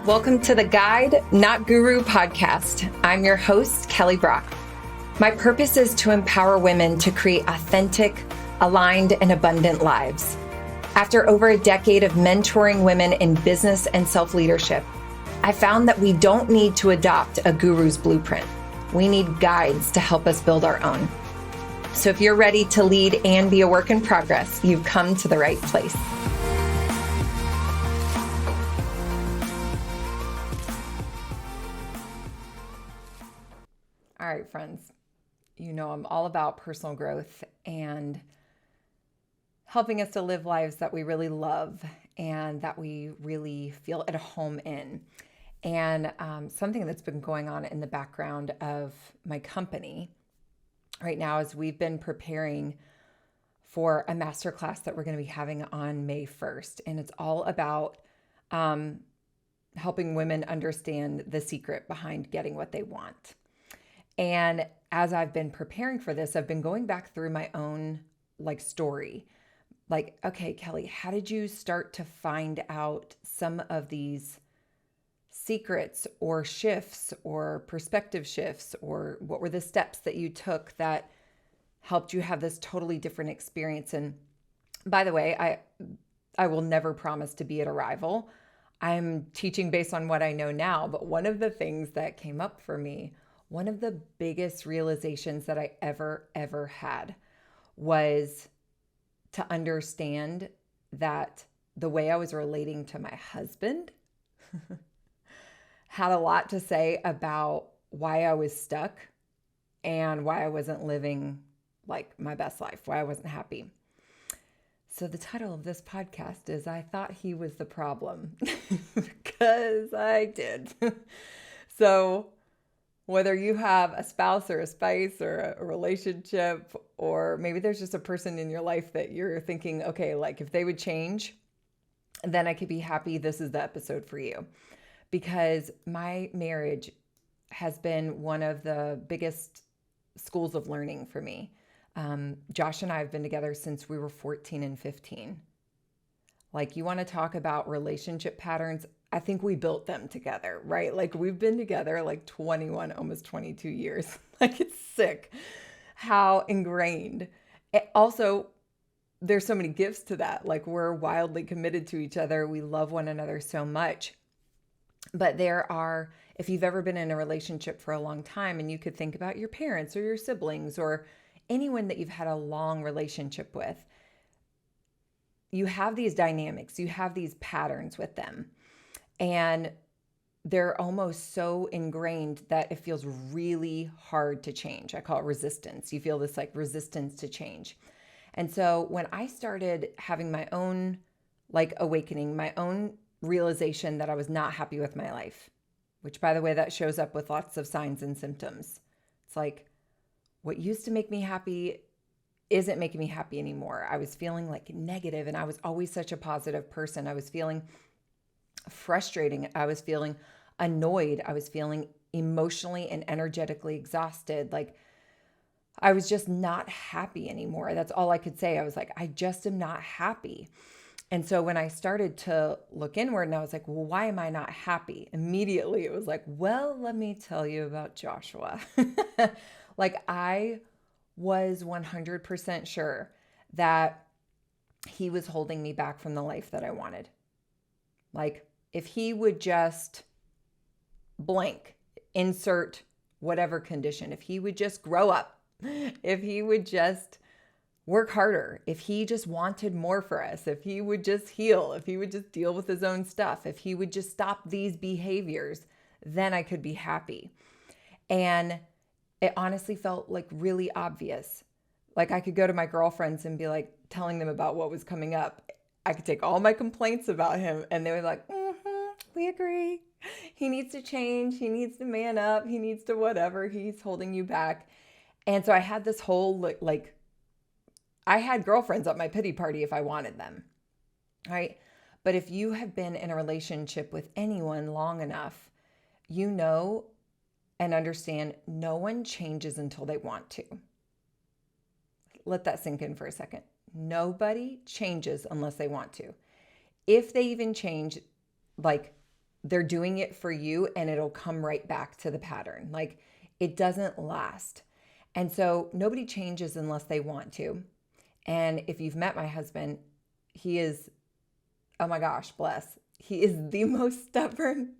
Welcome to the Guide, Not Guru podcast. I'm your host, Kelly Brock. My purpose is to empower women to create authentic, aligned, and abundant lives. After over a decade of mentoring women in business and self-leadership, I found that we don't need to adopt a guru's blueprint. We need guides to help us build our own. So if you're ready to lead and be a work in progress, you've come to the right place. All right, friends, you know I'm all about personal growth and helping us to live lives that we really love and that we really feel at home in. And something that's been going on in the background of my company right now is we've been preparing for a masterclass that we're going to be having on May 1st. And it's all about helping women understand the secret behind getting what they want. And as I've been preparing for this, I've been going back through my own story. Okay, Kelly, how did you start to find out some of these secrets or shifts or perspective shifts, or what were the steps that you took that helped you have this totally different experience? And by the way, I will never promise to be at a rival. I'm teaching based on what I know now, but one of the things that came up for me, one of the biggest realizations that I ever had was to understand that the way I was relating to my husband had a lot to say about why I was stuck and why I wasn't living my best life, why I wasn't happy. So the title of this podcast is I Thought He Was the Problem, because I did. So whether you have a spouse or a spice or a relationship, or maybe there's just a person in your life that you're thinking, okay, if they would change, then I could be happy. This is the episode for you. Because my marriage has been one of the biggest schools of learning for me. Josh and I have been together since we were 14 and 15. You want to talk about relationship patterns? I think we built them together, right? We've been together 21, almost 22 years. It's sick how ingrained. Also, there's so many gifts to that. We're wildly committed to each other. We love one another so much. But if you've ever been in a relationship for a long time, and you could think about your parents or your siblings or anyone that you've had a long relationship with, you have these dynamics, you have these patterns with them. And they're almost so ingrained that it feels really hard to change. I call it resistance. You feel this resistance to change. And so when I started having my own awakening, my own realization that I was not happy with my life, which, by the way, that shows up with lots of signs and symptoms. It's what used to make me happy isn't making me happy anymore. I was feeling negative, and I was always such a positive person. I was feeling frustrating. I was feeling annoyed. I was feeling emotionally and energetically exhausted. I was just not happy anymore. That's all I could say. I was I just am not happy. And so when I started to look inward, and I was well, why am I not happy? Immediately it was well, let me tell you about Joshua. I was 100% sure that he was holding me back from the life that I wanted. If he would just blank, insert whatever condition, if he would just grow up, if he would just work harder, if he just wanted more for us, if he would just heal, if he would just deal with his own stuff, if he would just stop these behaviors, then I could be happy. And it honestly felt really obvious. I could go to my girlfriends and be telling them about what was coming up. I could take all my complaints about him, and they were we agree. He needs to change. He needs to man up. He needs to whatever. He's holding you back. And so I had this whole, I had girlfriends at my pity party if I wanted them, right? But if you have been in a relationship with anyone long enough, you know and understand no one changes until they want to. Let that sink in for a second. Nobody changes unless they want to. If they even change, they're doing it for you and it'll come right back to the pattern. Like it doesn't last. And so nobody changes unless they want to. And if you've met my husband, he is, oh my gosh, bless. He is the most stubborn,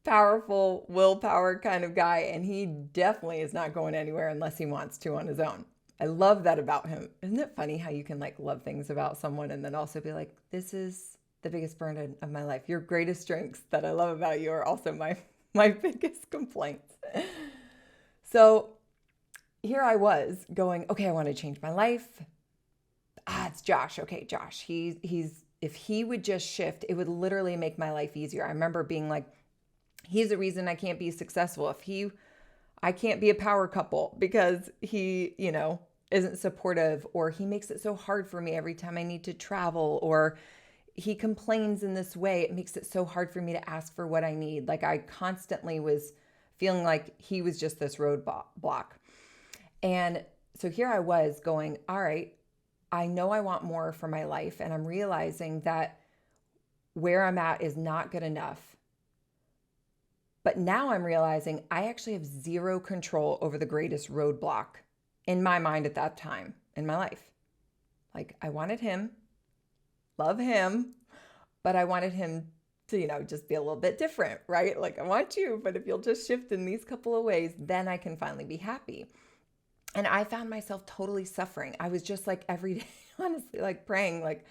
powerful, willpower kind of guy. And he definitely is not going anywhere unless he wants to on his own. I love that about him. Isn't it funny how you can like love things about someone and then also be like, this is the biggest burden of my life. Your greatest strengths that I love about you are also my biggest complaints. So here I was going, okay, I want to change my life. It's Josh. Okay, Josh. He's if he would just shift, it would literally make my life easier. I remember being like, he's the reason I can't be successful. I can't be a power couple because he, isn't supportive, or he makes it so hard for me every time I need to travel, or he complains in this way. It makes it so hard for me to ask for what I need. Like I constantly was feeling like he was just this roadblock. And so here I was going, all right, I know I want more for my life. And I'm realizing that where I'm at is not good enough. But now I'm realizing I actually have zero control over the greatest roadblock in my mind at that time in my life. Like I wanted him, love him, but I wanted him to, just be a little bit different, right? Like I want you, but if you'll just shift in these couple of ways, then I can finally be happy. And I found myself totally suffering. I was just like every day, honestly, like praying, like,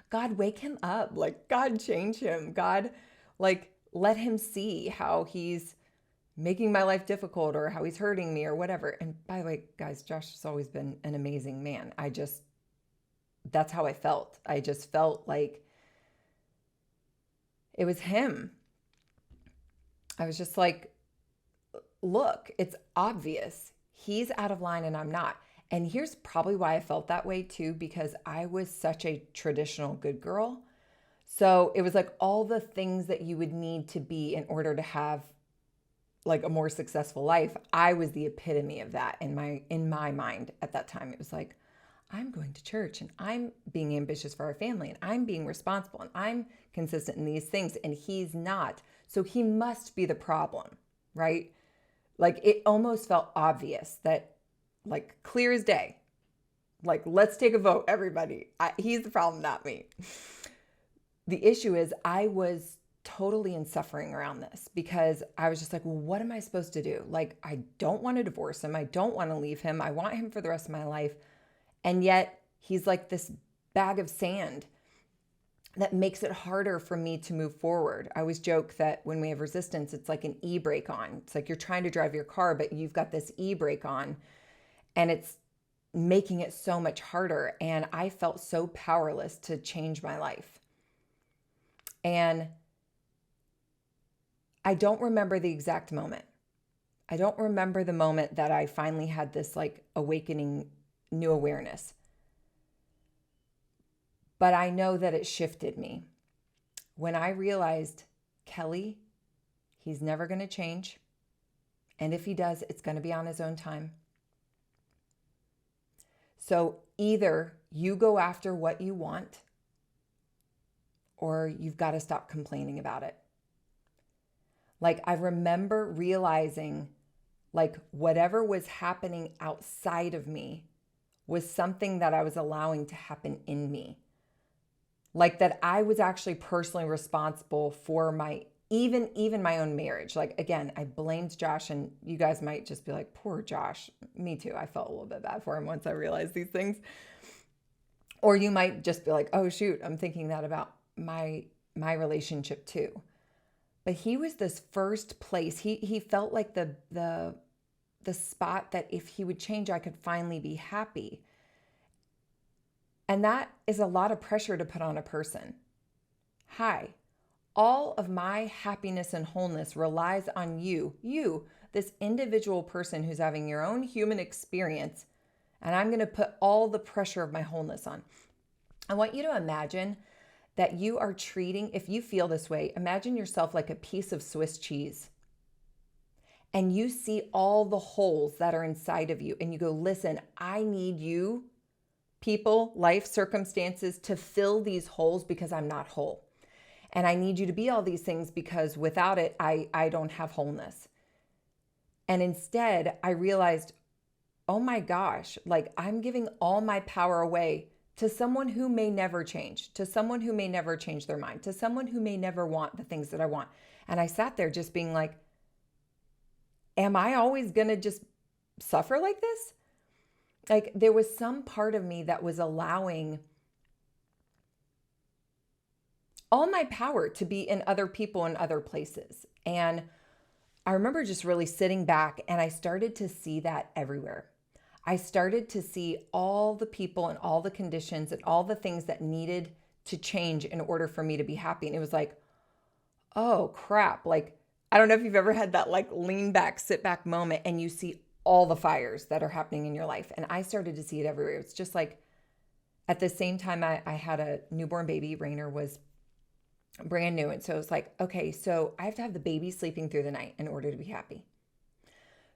God, wake him up. Like, God, change him. God, like, let him see how he's making my life difficult or how he's hurting me or whatever. And by the way, guys, Josh has always been an amazing man. That's how I felt. I just felt like it was him. I was just like, look, it's obvious. He's out of line and I'm not. And here's probably why I felt that way too, because I was such a traditional good girl. So it was like all the things that you would need to be in order to have like a more successful life. I was the epitome of that in my mind at that time. It was like, I'm going to church and I'm being ambitious for our family and I'm being responsible and I'm consistent in these things and he's not. So he must be the problem, right? Like it almost felt obvious that, like clear as day, like let's take a vote, everybody. He's the problem, not me. The issue is I was totally in suffering around this because I was just like, well, what am I supposed to do? Like, I don't want to divorce him. I don't want to leave him. I want him for the rest of my life. And yet he's like this bag of sand that makes it harder for me to move forward. I always joke that when we have resistance, it's like an e-brake on. It's like you're trying to drive your car, but you've got this e-brake on and it's making it so much harder. And I felt so powerless to change my life. And I don't remember the exact moment. I don't remember the moment that I finally had this like awakening new awareness. But I know that it shifted me. When I realized, Kelly, he's never going to change. And if he does, it's going to be on his own time. So either you go after what you want, or you've got to stop complaining about it. Like I remember realizing like whatever was happening outside of me was something that I was allowing to happen in me. Like that I was actually personally responsible for my, even my own marriage. Like again, I blamed Josh, and you guys might just be like, poor Josh. Me too. I felt a little bit bad for him once I realized these things. Or you might just be like, oh shoot, I'm thinking that about my relationship too. But he was this first place. He felt like the spot that if he would change, I could finally be happy. And that is a lot of pressure to put on a person. Hi, all of my happiness and wholeness relies on you, this individual person who's having your own human experience. And I'm going to put all the pressure of my wholeness on. I want you to imagine that you are treating, if you feel this way, imagine yourself like a piece of Swiss cheese. And you see all the holes that are inside of you. And you go, listen, I need you, people, life circumstances, to fill these holes because I'm not whole. And I need you to be all these things because without it, I don't have wholeness. And instead, I realized, oh my gosh, like I'm giving all my power away to someone who may never change, to someone who may never change their mind, to someone who may never want the things that I want. And I sat there just being like, am I always going to just suffer like this? Like there was some part of me that was allowing all my power to be in other people and other places. And I remember just really sitting back and I started to see that everywhere. I started to see all the people and all the conditions and all the things that needed to change in order for me to be happy. And it was like, oh crap. Like, I don't know if you've ever had that like lean back, sit back moment and you see all the fires that are happening in your life. And I started to see it everywhere. It's just like at the same time I had a newborn baby. Rainer was brand new. And so it's like, okay, so I have to have the baby sleeping through the night in order to be happy.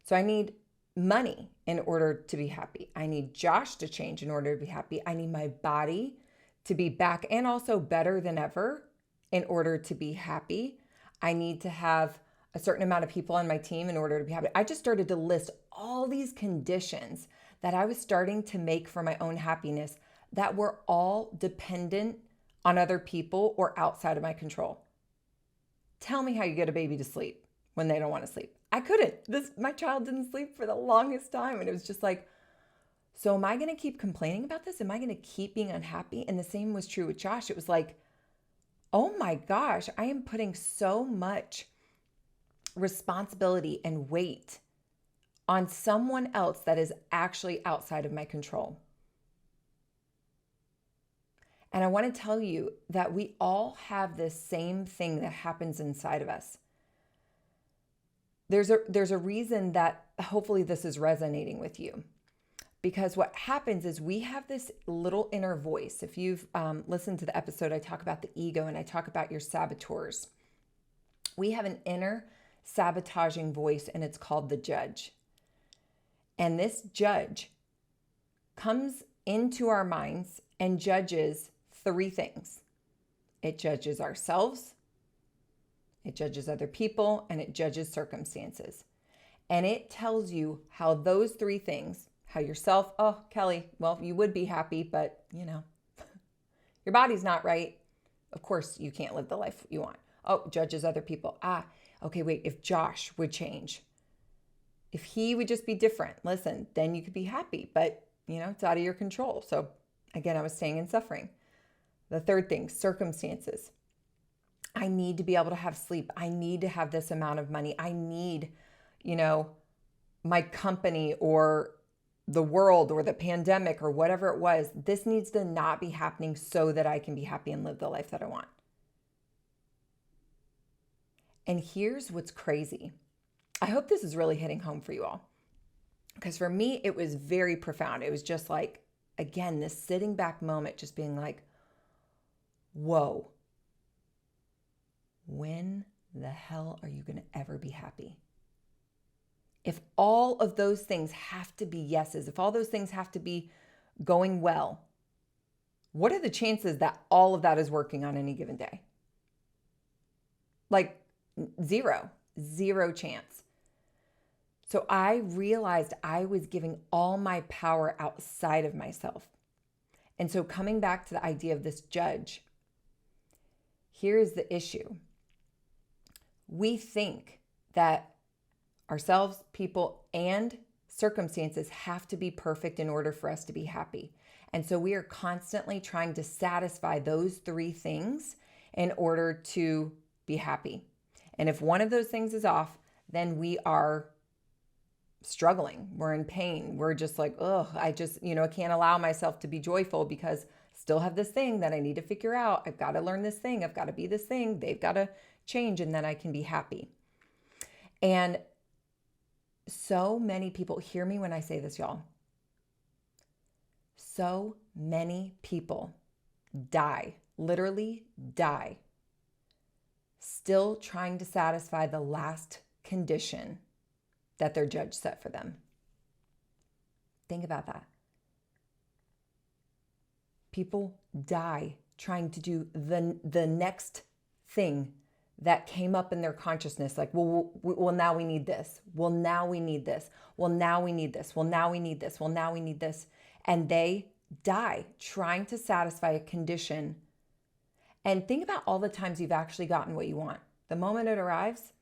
So I need money in order to be happy. I need Josh to change in order to be happy. I need my body to be back and also better than ever in order to be happy. I need to have a certain amount of people on my team in order to be happy. I just started to list all these conditions that I was starting to make for my own happiness that were all dependent on other people or outside of my control. Tell me how you get a baby to sleep when they don't want to sleep. I couldn't. My child didn't sleep for the longest time. And it was just like, so am I going to keep complaining about this? Am I going to keep being unhappy? And the same was true with Josh. It was like, oh my gosh, I am putting so much responsibility and weight on someone else that is actually outside of my control. And I want to tell you that we all have this same thing that happens inside of us. There's a reason that hopefully this is resonating with you. Because what happens is we have this little inner voice. If you've listened to the episode, I talk about the ego and I talk about your saboteurs. We have an inner sabotaging voice and it's called the judge. And this judge comes into our minds and judges three things. It judges ourselves, it judges other people, and it judges circumstances. And it tells you how those three things, how yourself, oh, Kelly, well, you would be happy, but your body's not right. Of course, you can't live the life you want. Oh, judges other people. Okay, wait, if Josh would change, if he would just be different, listen, then you could be happy, but it's out of your control. So again, I was staying in suffering. The third thing, circumstances. I need to be able to have sleep. I need to have this amount of money. I need, my company or the world or the pandemic or whatever it was. This needs to not be happening so that I can be happy and live the life that I want. And here's what's crazy. I hope this is really hitting home for you all. Because for me, it was very profound. It was just like, again, this sitting back moment, just being like, whoa, when the hell are you going to ever be happy? If all of those things have to be yeses, if all those things have to be going well, what are the chances that all of that is working on any given day? Like zero chance. So I realized I was giving all my power outside of myself. And so coming back to the idea of this judge, here's the issue. We think that ourselves, people, and circumstances have to be perfect in order for us to be happy. And so we are constantly trying to satisfy those three things in order to be happy. And if one of those things is off, then we are struggling. We're in pain. We're just like, I can't allow myself to be joyful because I still have this thing that I need to figure out. I've got to learn this thing. I've got to be this thing. They've got to change and then I can be happy. And so many people, hear me when I say this, y'all. So many people die, literally die, still trying to satisfy the last condition that their judge set for them. Think about that. People die trying to do the next thing that came up in their consciousness, like, well, now we need this. Well, now we need this. Well, now we need this. Well, now we need this. Well, now we need this. And they die trying to satisfy a condition. And think about all the times you've actually gotten what you want. The moment it arrives,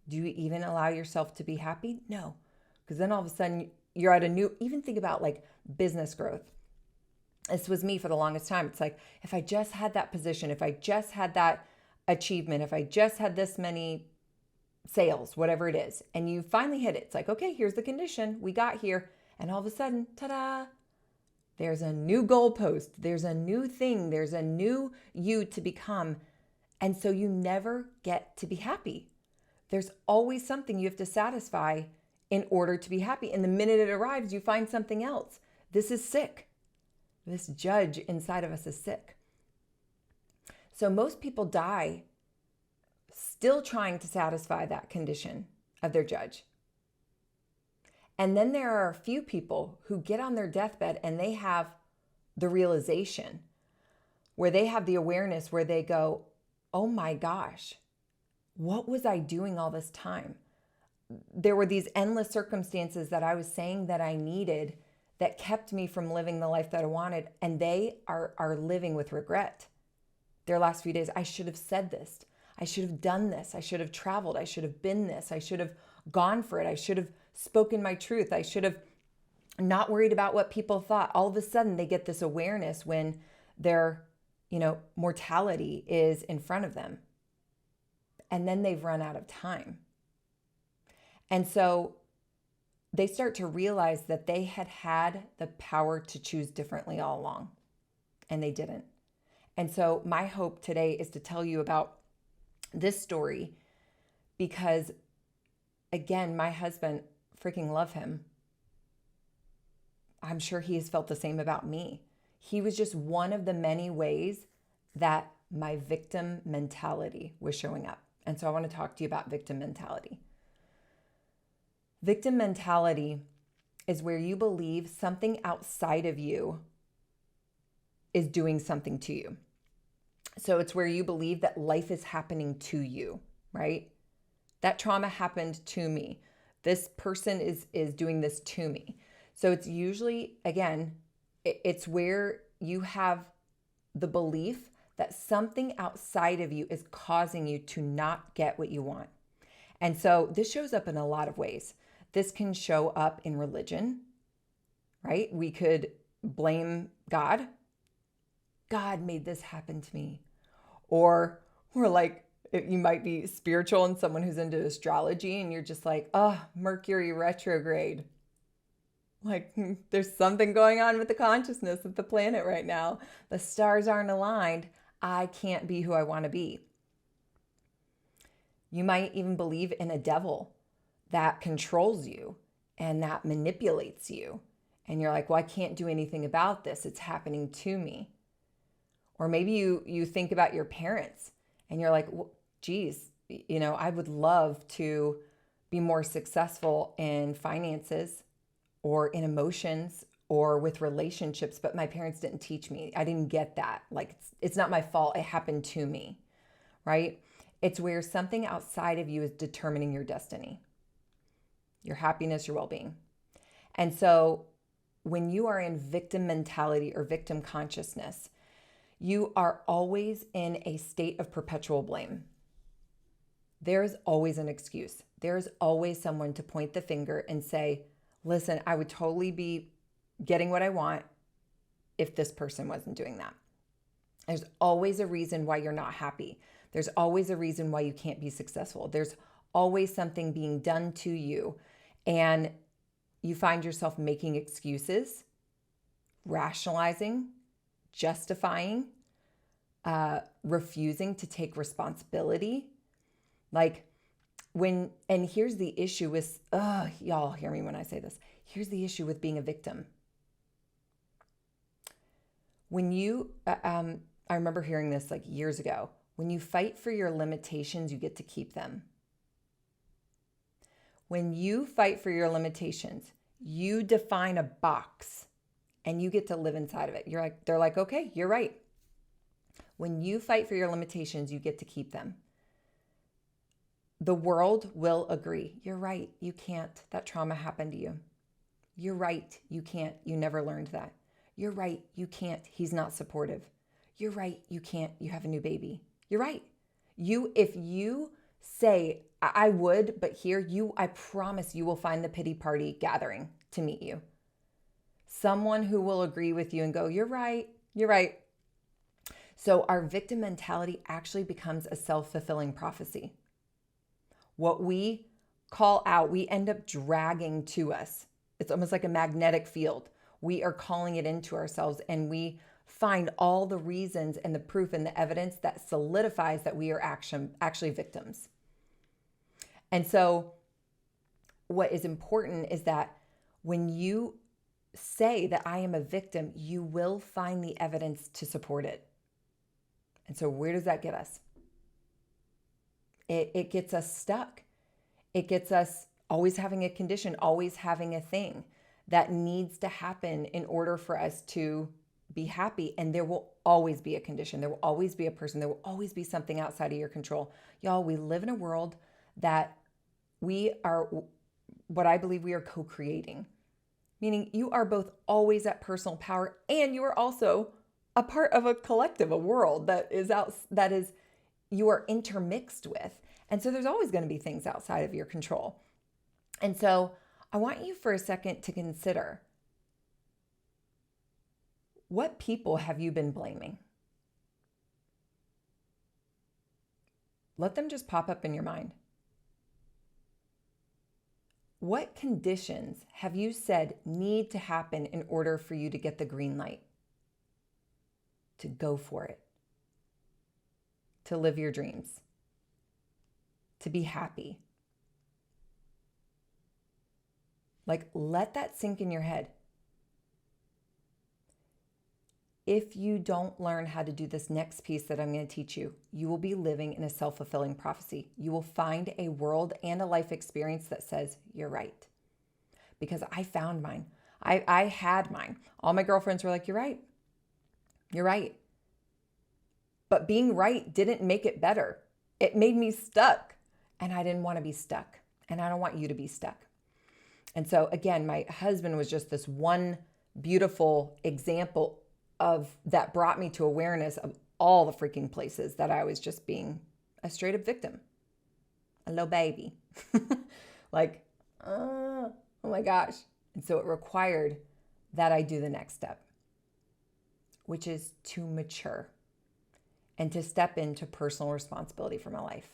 do you even allow yourself to be happy? No. Because then all of a sudden you're at a new, even think about like business growth. This was me for the longest time. It's like, if I just had that position, if I just had that achievement, if I just had this many sales, whatever it is, and you finally hit it, it's like, okay, here's the condition, we got here. And all of a sudden, ta-da, there's a new goalpost, there's a new thing, there's a new you to become. And so you never get to be happy. There's always something you have to satisfy in order to be happy. And the minute it arrives, you find something else. This is sick. This judge inside of us is sick. So most people die still trying to satisfy that condition of their judge. And then there are a few people who get on their deathbed and they have the realization where they have the awareness where they go, oh my gosh, what was I doing all this time? There were these endless circumstances that I was saying that I needed that kept me from living the life that I wanted. And they are living with regret. Their last few days, I should have said this. I should have done this. I should have traveled. I should have been this. I should have gone for it. I should have spoken my truth. I should have not worried about what people thought. All of a sudden, they get this awareness when their, mortality is in front of them. And then they've run out of time. And so they start to realize that they had the power to choose differently all along, and they didn't. And so my hope today is to tell you about this story because, again, my husband, freaking love him. I'm sure he has felt the same about me. He was just one of the many ways that my victim mentality was showing up. And so I want to talk to you about victim mentality. Victim mentality is where you believe something outside of you is doing something to you. So it's where you believe that life is happening to you, right? That trauma happened to me. This person is doing this to me. So it's usually, again, it's where you have the belief that something outside of you is causing you to not get what you want. And so this shows up in a lot of ways. This can show up in religion, right? We could blame God. God made this happen to me. Or we're like, you might be spiritual and someone who's into astrology and you're just like, oh, Mercury retrograde. Like there's something going on with the consciousness of the planet right now. The stars aren't aligned. I can't be who I want to be. You might even believe in a devil that controls you and that manipulates you. And you're like, well, I can't do anything about this. It's happening to me. Or maybe you think about your parents and you're like, well, geez, I would love to be more successful in finances or in emotions or with relationships, but my parents didn't teach me. I didn't get that. Like, it's not my fault. It happened to me, right? It's where something outside of you is determining your destiny, your happiness, your well-being. And so when you are in victim mentality or victim consciousness, you are always in a state of perpetual blame. There's always an excuse. There's always someone to point the finger and say, listen, I would totally be getting what I want if this person wasn't doing that. There's always a reason why you're not happy. There's always a reason why you can't be successful. There's always something being done to you. And you find yourself making excuses, rationalizing, justifying, refusing to take responsibility. And here's the issue with, y'all hear me when I say this. Here's the issue with being a victim. When you, I remember hearing this like years ago, when you fight for your limitations, you get to keep them. When you fight for your limitations, you define a box and you get to live inside of it. They're like, okay, you're right. When you fight for your limitations, you get to keep them. The world will agree. You're right. You can't. That trauma happened to you. You're right. You can't. You never learned that. You're right. You can't. He's not supportive. You're right. You can't. You have a new baby. You're right. If you say, I would, but here I promise you will find the pity party gathering to meet you. Someone who will agree with you and go, you're right. You're right. So our victim mentality actually becomes a self-fulfilling prophecy. What we call out, we end up dragging to us. It's almost like a magnetic field. We are calling it into ourselves, and we find all the reasons and the proof and the evidence that solidifies that we are actually victims. And so what is important is that when you say that I am a victim, you will find the evidence to support it. And so where does that get us? It gets us stuck. It gets us always having a condition, always having a thing that needs to happen in order for us to be happy. And there will always be a condition. There will always be a person. There will always be something outside of your control. Y'all, we live in a world that we are, what I believe we are co-creating. Meaning you are both always at personal power, and you are also a part of a collective, a world that is you are intermixed with. And so there's always going to be things outside of your control. And so I want you for a second to consider, what people have you been blaming? Let them just pop up in your mind. What conditions have you said need to happen in order for you to get the green light? To go for it. To live your dreams. To be happy. Like, let that sink in your head. If you don't learn how to do this next piece that I'm going to teach you, you will be living in a self-fulfilling prophecy. You will find a world and a life experience that says, you're right. Because I found mine. I had mine. All my girlfriends were like, you're right. You're right. But being right didn't make it better. It made me stuck. And I didn't want to be stuck. And I don't want you to be stuck. And so again, my husband was just this one beautiful example of that brought me to awareness of all the freaking places that I was just being a straight up victim. A little baby. Like, oh my gosh. And so it required that I do the next step, which is to mature and to step into personal responsibility for my life.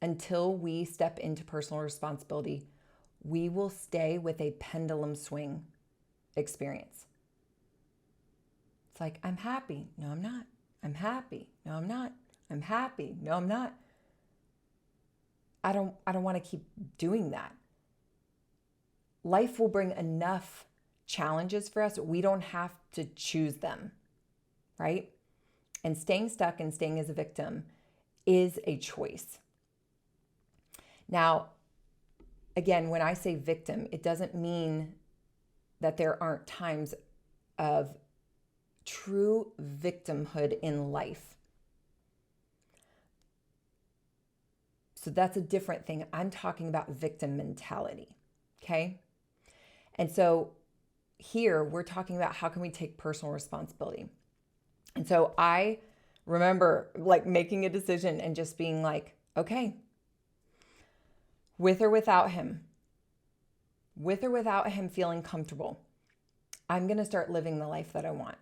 Until we step into personal responsibility, we will stay with a pendulum swing experience. It's like, I'm happy. No, I'm not. I'm happy. No, I'm not. I'm happy. No, I'm not. I don't want to keep doing that. Life will bring enough challenges for us. We don't have to choose them, right? And staying stuck and staying as a victim is a choice. Now, again, when I say victim, it doesn't mean that there aren't times of true victimhood in life. So that's a different thing. I'm talking about victim mentality, okay? And so here we're talking about how can we take personal responsibility. And so I remember like making a decision and just being like, okay, with or without him feeling comfortable, I'm going to start living the life that I want.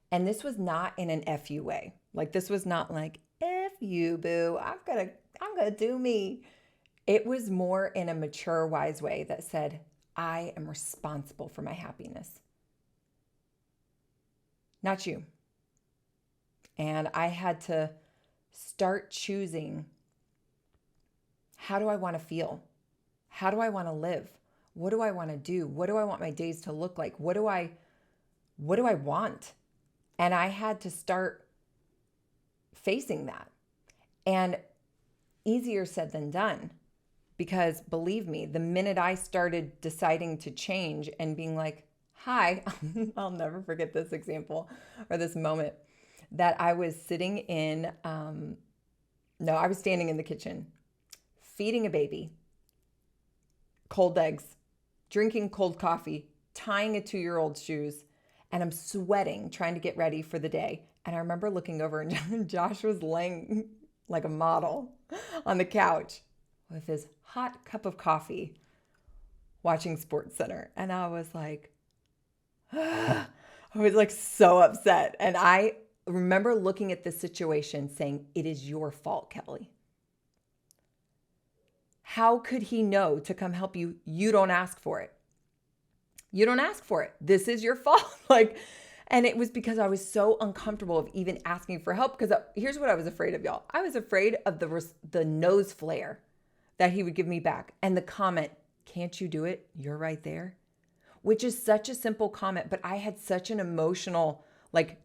And this was not in an FU way. Like, this was not like, F you, boo, I'm going to do me. It was more in a mature, wise way that said, I am responsible for my happiness. Not you. And I had to start choosing, how do I want to feel? How do I want to live? What do I want to do? What do I want my days to look like? What do I want? And I had to start facing that. And easier said than done, because believe me, the minute I started deciding to change and being like, Hi, I'll never forget this example or this moment that I was sitting in, no, I was standing in the kitchen feeding a baby, cold eggs, drinking cold coffee, tying a 2-year-old's shoes, and I'm sweating trying to get ready for the day. And I remember looking over and Josh was laying like a model on the couch with his hot cup of coffee watching Sports Center. And I was like, I was like so upset. And I remember looking at this situation saying, it is your fault, Kelly. How could he know to come help you? You don't ask for it. You don't ask for it. This is your fault. And it was because I was so uncomfortable of even asking for help. Because here's what I was afraid of, y'all. I was afraid of the nose flare that he would give me back. And the comment, can't you do it? You're right there. Which is such a simple comment, but I had such an emotional,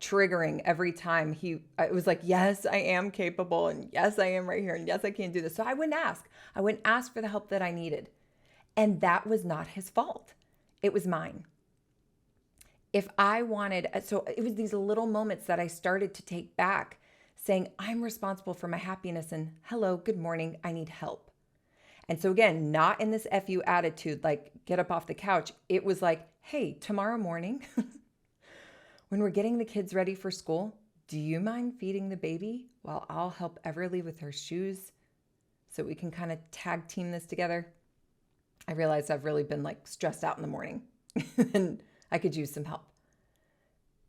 triggering every time it was like, yes, I am capable. And yes, I am right here. And yes, I can do this. So I wouldn't ask. I wouldn't ask for the help that I needed. And that was not his fault. It was mine. If I wanted, so it was these little moments that I started to take back saying, I'm responsible for my happiness and hello, good morning, I need help. And so again, not in this FU attitude, like get up off the couch. It was like, hey, tomorrow morning, when we're getting the kids ready for school, do you mind feeding the baby while I'll help Everly with her shoes so we can kind of tag team this together? I realized I've really been stressed out in the morning and I could use some help.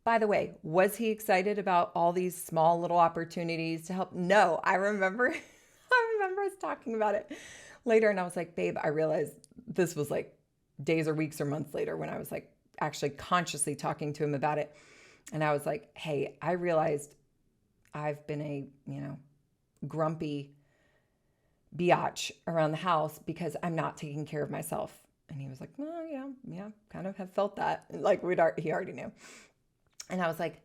By the way, was he excited about all these small little opportunities to help? No, I remember us talking about it later and I was like, babe, I realized this was days or weeks or months later when I was actually consciously talking to him about it. And I was like, hey, I realized I've been a, grumpy biatch around the house because I'm not taking care of myself. And he was like, oh yeah, kind of have felt that. He already knew. And I was like,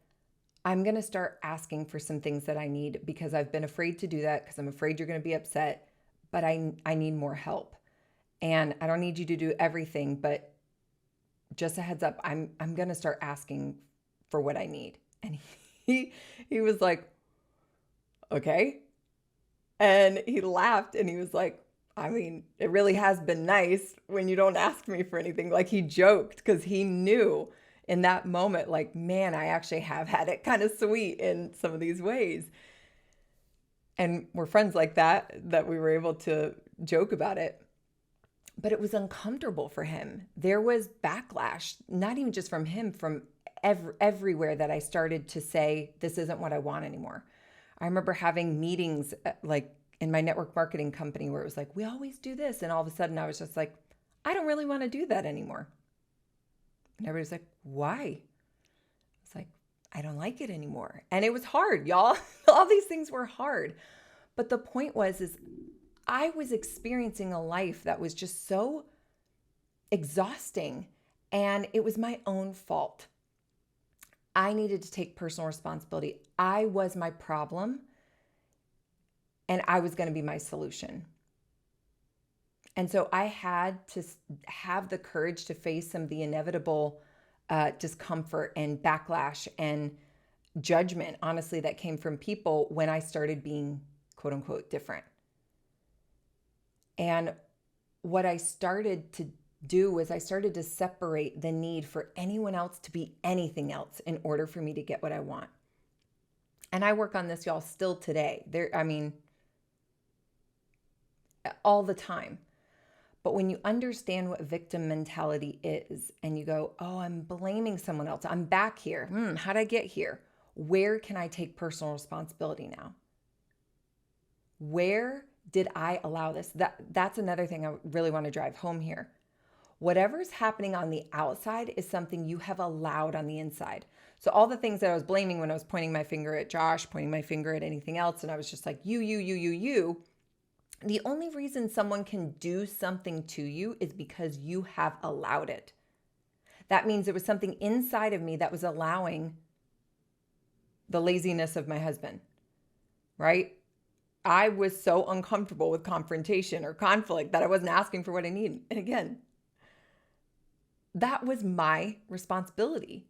I'm going to start asking for some things that I need because I've been afraid to do that because I'm afraid you're going to be upset, but I need more help. And I don't need you to do everything, but just a heads up, I'm going to start asking for what I need. And he was like, okay. And he laughed and he was like, I mean, it really has been nice when you don't ask me for anything. He joked because he knew in that moment, man, I actually have had it kind of sweet in some of these ways. And we're friends like that we were able to joke about it. But it was uncomfortable for him. There was backlash, not even just from him, from everywhere that I started to say, this isn't what I want anymore. I remember having meetings in my network marketing company where it was like, we always do this. And all of a sudden I was just like, I don't really want to do that anymore. And everybody's like, why? It's like, I don't like it anymore. And it was hard, y'all. All these things were hard. But the point is I was experiencing a life that was just so exhausting and it was my own fault. I needed to take personal responsibility. I was my problem and I was going to be my solution. And so I had to have the courage to face some of the inevitable discomfort and backlash and judgment, honestly, that came from people when I started being quote unquote different. And what I started to do was I started to separate the need for anyone else to be anything else in order for me to get what I want. And I work on this, y'all, still today. All the time. But when you understand what victim mentality is and you go, oh, I'm blaming someone else. I'm back here. How'd I get here? Where can I take personal responsibility now? Where did I allow this? That's another thing I really want to drive home here. Whatever's happening on the outside is something you have allowed on the inside. So all the things that I was blaming when I was pointing my finger at Josh, pointing my finger at anything else, and I was just like, you. The only reason someone can do something to you is because you have allowed it. That means there was something inside of me that was allowing the laziness of my husband, right? I was so uncomfortable with confrontation or conflict that I wasn't asking for what I need. And again, that was my responsibility.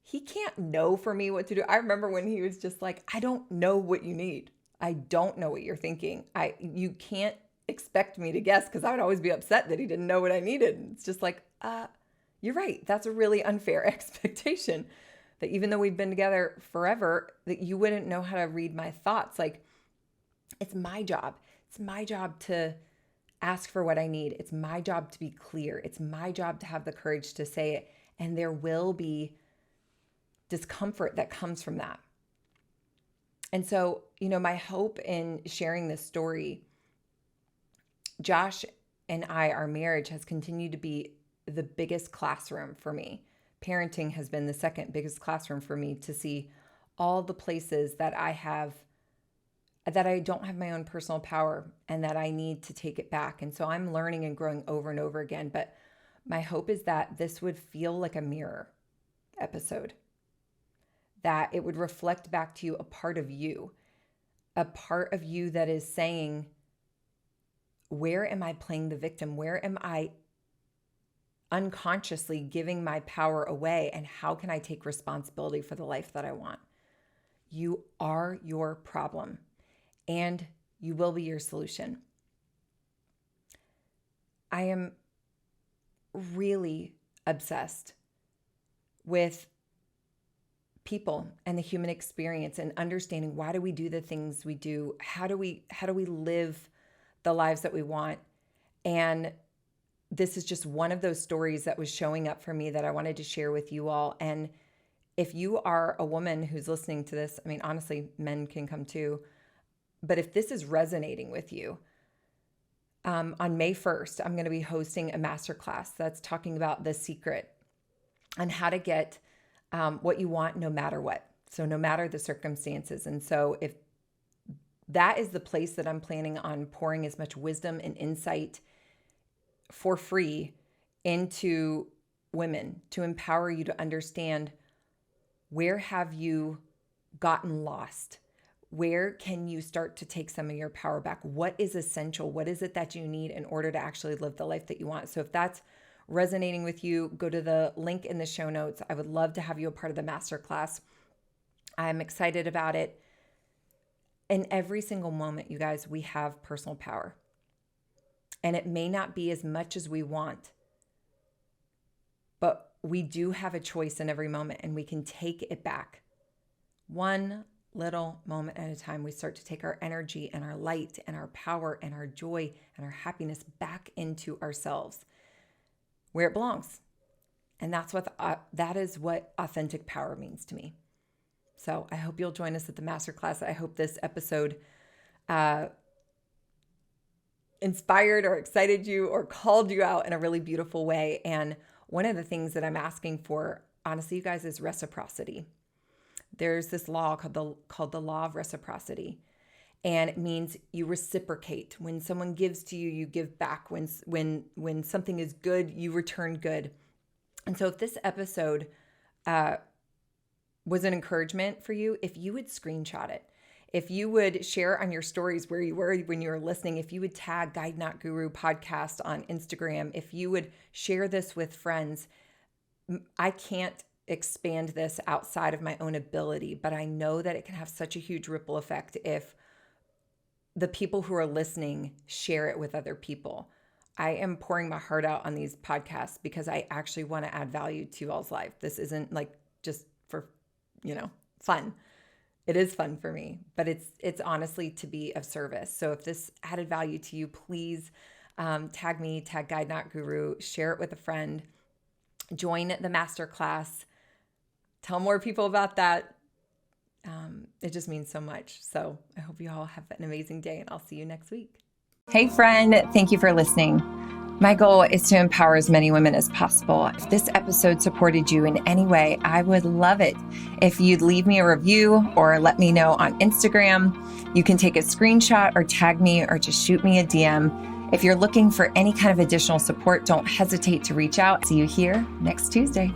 He can't know for me what to do. I remember when he was just like, I don't know what you need. I don't know what you're thinking. You can't expect me to guess, because I would always be upset that he didn't know what I needed. It's just like, you're right. That's a really unfair expectation, that even though we've been together forever, that you wouldn't know how to read my thoughts. Like, it's my job. It's my job to ask for what I need. It's my job to be clear. It's my job to have the courage to say it. And there will be discomfort that comes from that. And so, my hope in sharing this story, Josh and our marriage has continued to be the biggest classroom for me. Parenting has been the second biggest classroom for me, to see all the places that I don't have my own personal power and that I need to take it back. And so I'm learning and growing over and over again. But my hope is that this would feel like a mirror episode, that it would reflect back to you a part of you that is saying, where am I playing the victim? Where am I unconsciously giving my power away? And how can I take responsibility for the life that I want? You are your problem, and you will be your solution. I am really obsessed with people and the human experience, and understanding, why do we do the things we do? How do we live the lives that we want? And this is just one of those stories that was showing up for me that I wanted to share with you all. And if you are a woman who's listening to this, honestly, men can come too. But if this is resonating with you, on May 1st, I'm going to be hosting a masterclass that's talking about the secret on how to get what you want no matter what. So no matter the circumstances. And so if that is the place that I'm planning on pouring as much wisdom and insight for free into women, to empower you to understand, where have you gotten lost? Where can you start to take some of your power back? What is essential? What is it that you need in order to actually live the life that you want? So if that's resonating with you, go to the link in the show notes. I would love to have you a part of the masterclass. I'm excited about it. In every single moment, you guys, we have personal power. And it may not be as much as we want, but we do have a choice in every moment, and we can take it back. One little moment at a time, we start to take our energy and our light and our power and our joy and our happiness back into ourselves, where it belongs. And that is what authentic power means to me. So I hope you'll join us at the masterclass. I hope this episode inspired or excited you or called you out in a really beautiful way. And one of the things that I'm asking for, honestly, you guys, is reciprocity. There's this law called the law of reciprocity. And it means you reciprocate. When someone gives to you, you give back. When something is good, you return good. And so if this episode was an encouragement for you, if you would screenshot it, if you would share on your stories where you were when you were listening, if you would tag Guide Not Guru podcast on Instagram, if you would share this with friends, I can't expand this outside of my own ability, but I know that it can have such a huge ripple effect if the people who are listening share it with other people. I am pouring my heart out on these podcasts because I actually want to add value to y'all's life. This isn't like just for, fun. It is fun for me, but it's honestly to be of service. So if this added value to you, please tag me, tag Guide Not Guru, share it with a friend, join the masterclass, tell more people about that. It just means so much. So I hope you all have an amazing day, and I'll see you next week. Hey friend, thank you for listening. My goal is to empower as many women as possible. If this episode supported you in any way, I would love it if you'd leave me a review or let me know on Instagram. You can take a screenshot or tag me or just shoot me a DM. If you're looking for any kind of additional support, don't hesitate to reach out. See you here next Tuesday.